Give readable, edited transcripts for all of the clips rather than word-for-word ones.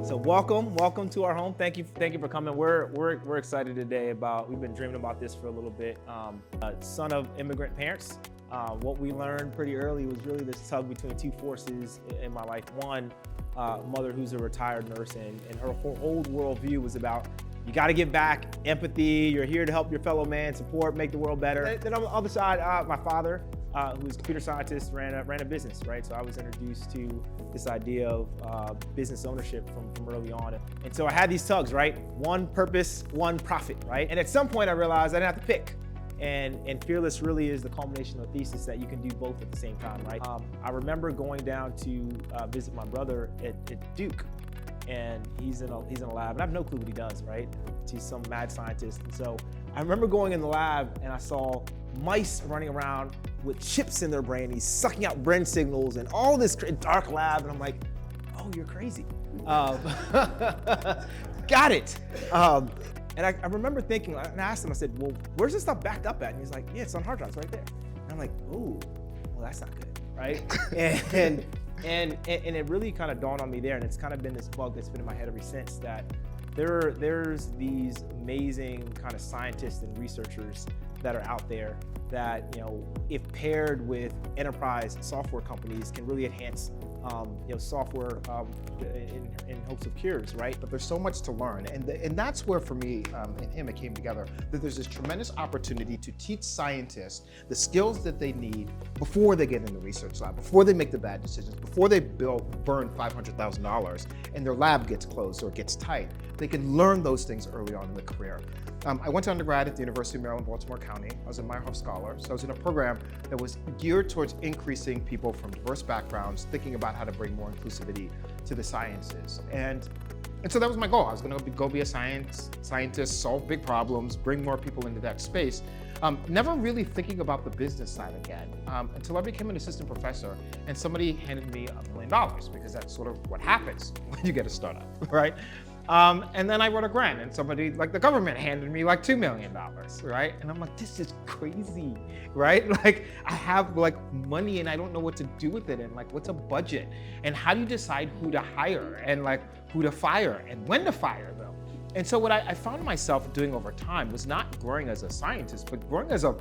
So welcome to our home. Thank you for coming. We're excited today about. We've been dreaming about this for a little bit. Son of immigrant parents. What we learned pretty early was really this tug between two forces in my life. One, mother who's a retired nurse, and her whole worldview was about you got to give back, empathy. You're here to help your fellow man, support, make the world better. Then on the other side, my father, who's a computer scientist, ran a business, right? So I was introduced to this idea of business ownership from early on. And so I had these tugs, right? One purpose, one profit, right? And at some point I realized I didn't have to pick. And Fearless really is the culmination of the thesis that you can do both at the same time, right? I remember going down to visit my brother at Duke, and he's in a lab, and I have no clue what he does, right? He's some mad scientist. And so I remember going in the lab and I saw mice running around with chips in their brain. He's sucking out brain signals and all this dark lab, and I'm like, oh, you're crazy. Got it. And I remember thinking, and I asked him, I said, well, where's this stuff backed up at? And he's like, yeah, it's on hard drives right there. And I'm like, ooh, well, that's not good, right? and it really kind of dawned on me there, and it's kind of been this bug that's been in my head ever since, that there's these amazing kind of scientists and researchers that are out there that, you know, if paired with enterprise software companies, can really enhance software in hopes of cures, right? But there's so much to learn, and that's where, for me and him, it came together, that there's this tremendous opportunity to teach scientists the skills that they need before they get in the research lab, before they make the bad decisions, before they burn $500,000 and their lab gets closed or gets tight. They can learn those things early on in the career. I went to undergrad at the University of Maryland, Baltimore County. I was a Meyerhoff scholar, so I was in a program that was geared towards increasing people from diverse backgrounds, thinking about how to bring more inclusivity to the sciences. And so that was my goal. I was going to go be a scientist, solve big problems, bring more people into that space. Never really thinking about the business side again until I became an assistant professor, and somebody handed me $1 million, because that's sort of what happens when you get a startup, right? And then I wrote a grant, and somebody, like the government, handed me like $2 million, right? And I'm like, this is crazy, right? Like, I have like money and I don't know what to do with it, and like, what's a budget? And how do you decide who to hire, and like who to fire, and when to fire them? And so what I found myself doing over time was not growing as a scientist, but growing as a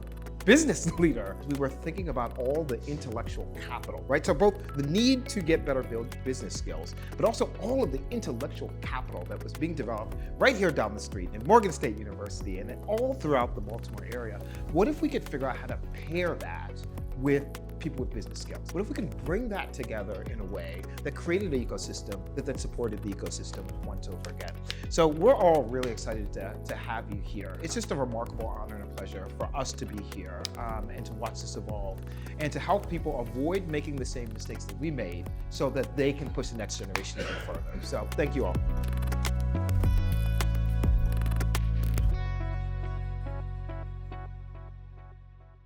business leader. We were thinking about all the intellectual capital, right? So both the need to get better business skills, but also all of the intellectual capital that was being developed right here down the street in Morgan State University and all throughout the Baltimore area. What if we could figure out how to pair that with people with business skills? What if we can bring that together in a way that created an ecosystem that then supported the ecosystem once over again? So we're all really excited to have you here. It's just a remarkable honor and a pleasure for us to be here and to watch this evolve and to help people avoid making the same mistakes that we made so that they can push the next generation even further. So thank you all.